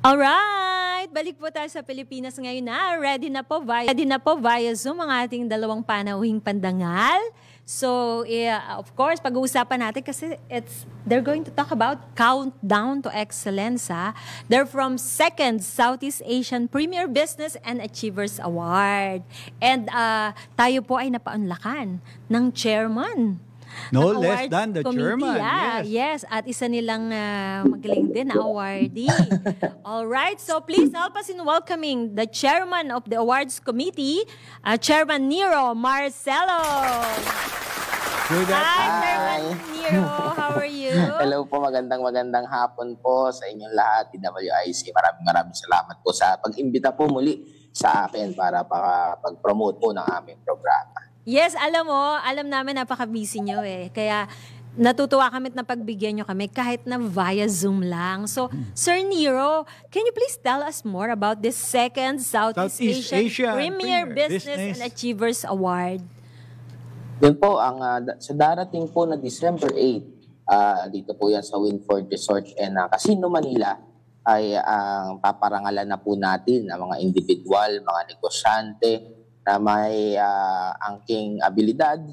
Alright! Balik po tayo sa Pilipinas ngayon na. Ready na po via Zoom ang ating dalawang panauhing pandangal. So, of course, pag-uusapan natin kasi they're going to talk about Countdown to Excellence. They're from 2nd Southeast Asian Premier Business and Achievers Award. And tayo po ay napaunlakan ng chairman. No less than the chairman. Yes, at isa nilang magaling din na awardee. All right, so please help us in welcoming the chairman of the awards committee, Chairman Nero Marcelo. Hi, Chairman Nero. How are you? Hello po, magandang hapon po sa inyong lahat, DWIC. Maraming salamat po sa pag-imbita po muli sa akin para pag-promote po ng aming programa. Yes, alam namin napaka-busy nyo eh. Kaya natutuwa kami at napagbigyan nyo kami kahit na via Zoom lang. So, Sir Nero, can you please tell us more about this 2nd Southeast Asian Premier Business and Achievers Award? Yun po, sa darating po na December 8, dito po yan sa Winford Resort and Casino Manila, ay ang paparangalan na po natin ng mga individual, mga negosyante, na may angking abilidad,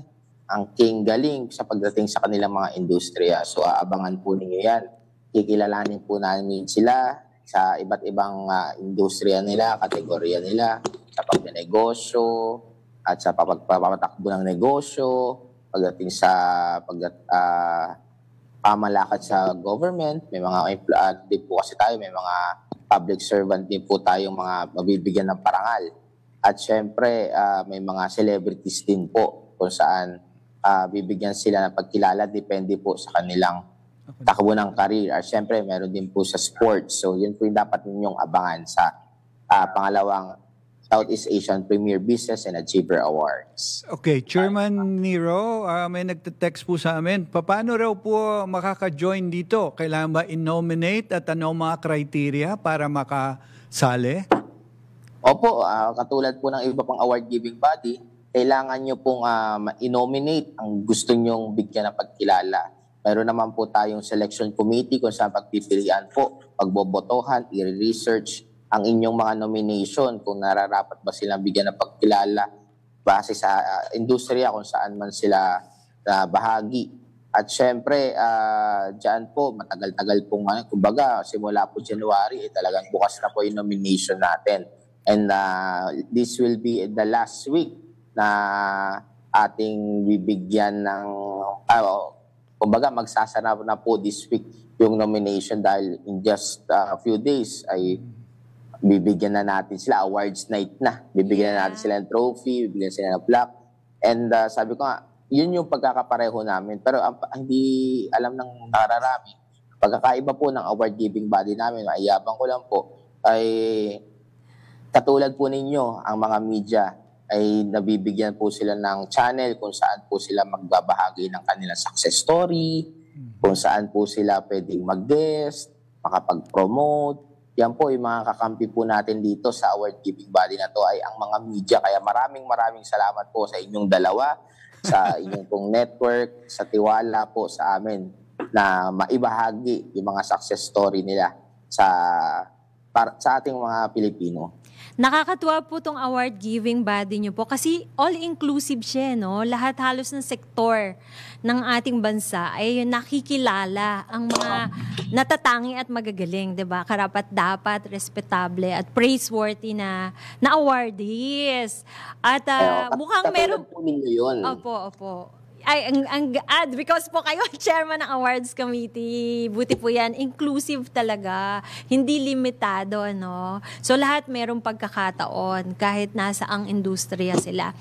angking galing sa pagdating sa kanilang mga industriya. So, abangan po ninyo yan. Kikilalanin po namin sila sa iba't ibang industriya nila, kategorya nila, sa pagnegosyo, at sa papatakbo ng negosyo, pagdating sa pamalakad sa government. May mga din po kasi tayo, may mga public servant din po tayong mga mabibigyan ng parangal. At syempre, may mga celebrities din po kung saan bibigyan sila ng pagkilala. Depende po sa kanilang takbo ng career. At syempre, meron din po sa sports. So, yun po yung dapat ninyong abangan sa pangalawang Southeast Asian Premier Business and Achiever Awards. Okay, Chairman Nero, may nagte-text po sa amin. Paano raw po makaka-join dito? Kailangan ba in-nominate at ano mga criteria para makasali? Opo, katulad po ng iba pang award-giving body, kailangan nyo pong i-nominate ang gusto nyong bigyan ng pagkilala. Meron naman po tayong selection committee kung saan pagpipilian po, pagbobotohan, i-research ang inyong mga nomination kung nararapat ba silang bigyan ng pagkilala base sa industriya kung saan man sila bahagi. At syempre, dyan po, matagal-tagal pong, kumbaga, simula po January, talagang bukas na po yung nomination natin. And this will be the last week na ating bibigyan ng, kumbaga magsasara na po this week yung nomination dahil in just a few days ay bibigyan na natin sila, awards night na. Bibigyan na natin sila ng trophy, bibigyan sila ng plaque. And sabi ko nga, yun yung pagkakapareho namin. Pero hindi alam ng nakararami. Pagkakaiba po ng award-giving body namin, maiyabang ko lang po, ay katulad po ninyo, ang mga media ay nabibigyan po sila ng channel kung saan po sila magbabahagi ng kanilang success story, kung saan po sila pwedeng mag-guest, makapag-promote. Yan po yung mga kakampi po natin dito sa award-giving body na to ay ang mga media. Kaya maraming salamat po sa inyong dalawa, sa inyong pong network, sa tiwala po sa amin na maibahagi yung mga success story nila sa ating mga Pilipino. Nakakatuwa po itong award-giving body nyo po kasi all-inclusive siya, no? Lahat halos ng sektor ng ating bansa ay nakikilala ang mga natatangi at magagaling, di ba? Karapat-dapat, respetable at praiseworthy na awardees. At mukhang meron po ninyo yun. Opo. Ay, because po kayo chairman ng awards committee, buti po yan, inclusive talaga, hindi limitado, no? So lahat merong pagkakataon kahit nasa ang industriya sila.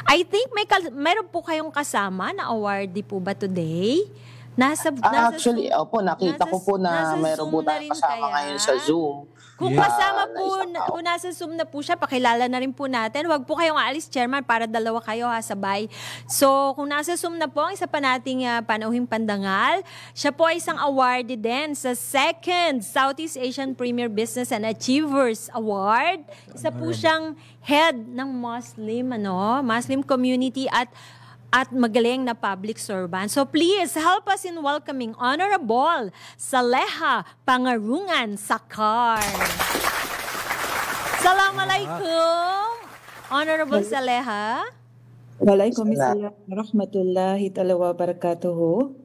I think meron po kayong kasama na awardee po ba today? Actually, opo, nakita ko po na meron po tayong kasama ngayon sa Zoom. Kung kasama po, kung nasa Zoom na po siya, pakilala na rin po natin. Huwag po kayong aalis, Chairman, para dalawa kayo sabay. So, kung nasa Zoom na po, ang isa pa nating panauhing pandangal, siya po ay isang awardee din sa 2nd Southeast Asian Premier Business and Achievers Award. Isa po siyang head ng Muslim community at at magaling na public servant. So please help us in welcoming Honorable Saleha Pangarungan Sakar. Assalamualaikum, Honorable Saleha. Waalaikumsalam warahmatullahi ta'ala wabarakatuh.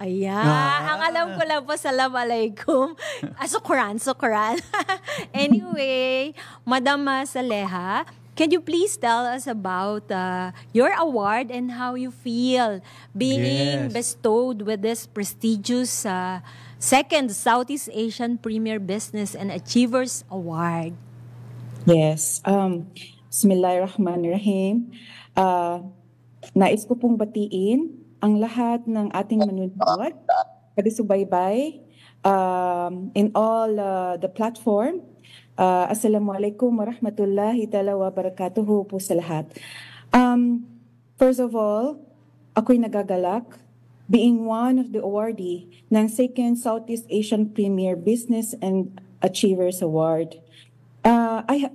Ayan, ang alam ko lang po, Assalamualaikum. Sukran. Anyway, Madam Saleha, can you please tell us about your award and how you feel being bestowed with this prestigious second Southeast Asian Premier Business and Achievers Award? Yes. Bismillahirrahmanirrahim. Nais ko pong batiin ang lahat ng ating manunood, pagsubaybay in all the platform. Assalamualaikum warahmatullahi ta'ala wabarakatuhu po sa lahat. First of all, ako'y nagagalak being one of the awardee ng second Southeast Asian Premier Business and Achievers Award.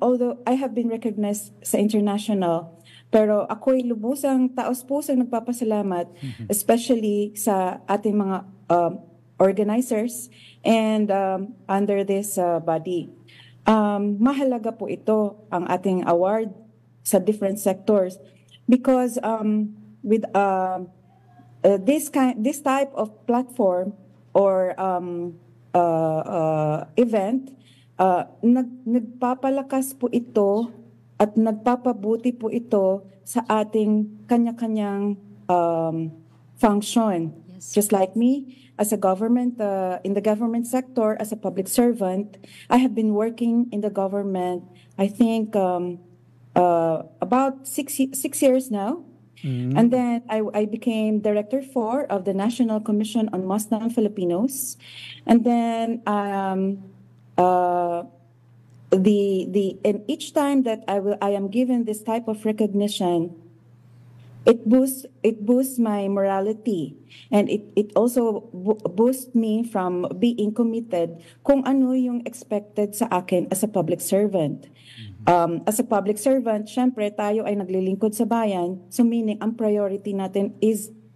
Although I have been recognized sa international, pero ako'y lubusang taos-pusang nagpapasalamat, especially sa ating mga organizers and under this body. Mahalaga po ito ang ating award sa different sectors because with this type of platform or event, nagpapalakas po ito at nagpapabuti po ito sa ating kanya-kanyang function. Yes. Just like me, as a government, in the government sector, as a public servant, I have been working in the government, I think, about six years now. Mm-hmm. And then I became Director 4 of the National Commission on Muslim Filipinos. And then and each time that I am given this type of recognition, it boosts my morality, and it also boosts me from being committed kung ano yung expected sa akin as a public servant. As a public servant, syempre tayo ay naglilingkod sa bayan, so meaning ang priority natin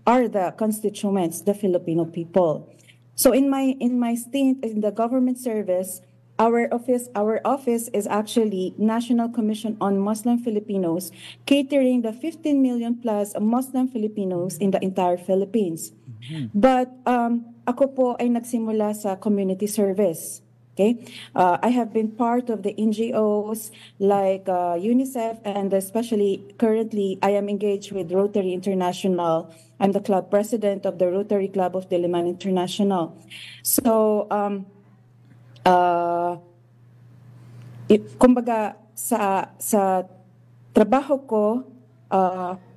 are the constituents, the Filipino people. So in my stint in the government service, our office is actually National Commission on Muslim Filipinos, catering the 15 million plus Muslim Filipinos in the entire Philippines. Mm-hmm. But ako po ay nagsimula sa community service. Okay, I have been part of the NGOs like UNICEF, and especially currently I am engaged with Rotary International. I'm the club president of the Rotary Club of Diliman International. So kumbaga sa trabaho ko,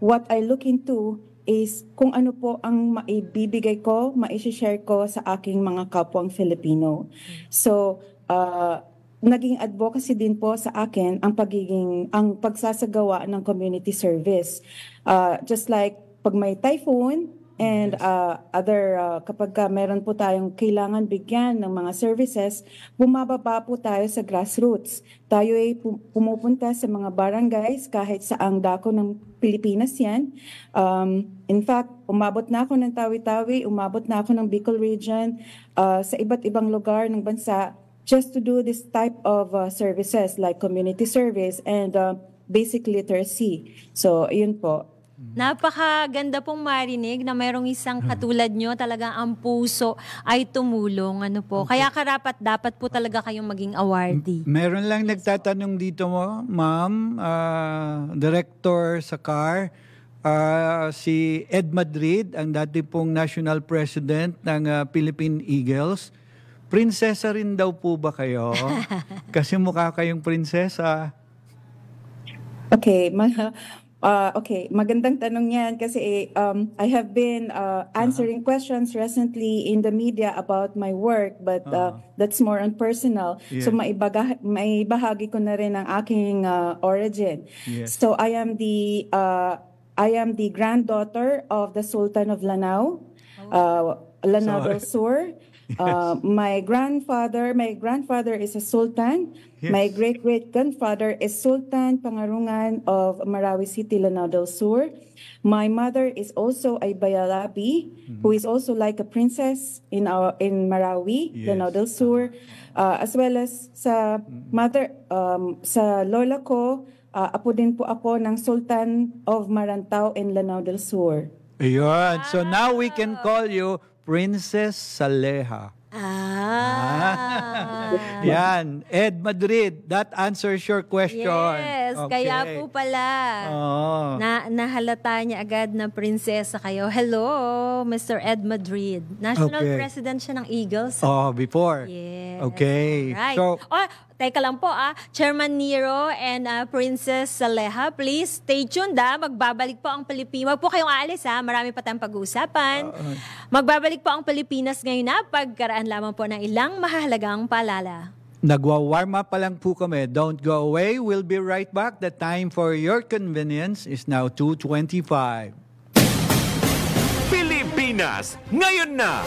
what I look into is kung ano po ang maibibigay ko, maishishare ko sa aking mga kapwang Filipino. So, naging advocacy din po sa akin ang pagsasagawa ng community service. Just like pag may typhoon, and kapag meron po tayong kailangan bigyan ng mga services, bumababa po tayo sa grassroots. Tayo ay pumupunta sa mga barangays kahit saang dako ng Pilipinas yan. In fact, umabot na ako ng Tawi-Tawi, umabot na ako ng Bicol region, sa iba't ibang lugar ng bansa just to do this type of services like community service and basic literacy. So, yun po. Napakaganda pong marinig na mayroong isang katulad nyo, talagang ang puso ay tumulong. Ano po. Okay. Kaya dapat po talaga kayong maging awardee. Meron lang nagtatanong dito mo, ma'am, Director Sakar, si Ed Madrid, ang dati pong National President ng Philippine Eagles. Prinsesa rin daw po ba kayo? Kasi mukha kayong prinsesa. Okay, okay, magandang tanong yan kasi I have been answering questions recently in the media about my work, but that's more on personal. Yeah. So maibahagi ko na rin ang aking origin. Yes. So I am the granddaughter of the Sultan of Lanao, Lanao del Sur. My grandfather is a sultan. Yes. My great-great-grandfather is Sultan Pangarungan of Marawi City, Lanao del Sur. My mother is also a Bayalabi, who is also like a princess in Marawi, Yes. Lanao del Sur, as well as sa mother, sa lola ko, apo din po ako ng Sultan of Marantao in Lanao del Sur. Ayun. So now we can call you Princess Saleha. Yan. Ed Madrid, that answers your question. Yes, kaya po pala. Oh. Nahalata niya agad na prinsesa kayo. Hello, Mr. Ed Madrid. National Okay. President siya ng Eagles. Oh, before. Yes. Okay. Right. So, Teka lang po Chairman Nero and Princess Saleha, please stay tuned Magbabalik po ang Pilipinas. Wag po kayong aalis Marami pa tayong pag-uusapan. Magbabalik po ang Pilipinas ngayon pagkaraan lamang po ng ilang mahalagang paalala. nagwa-warm up pa lang po kami. Don't go away. We'll be right back. The time for your convenience is now 2:25. Pilipinas, ngayon na!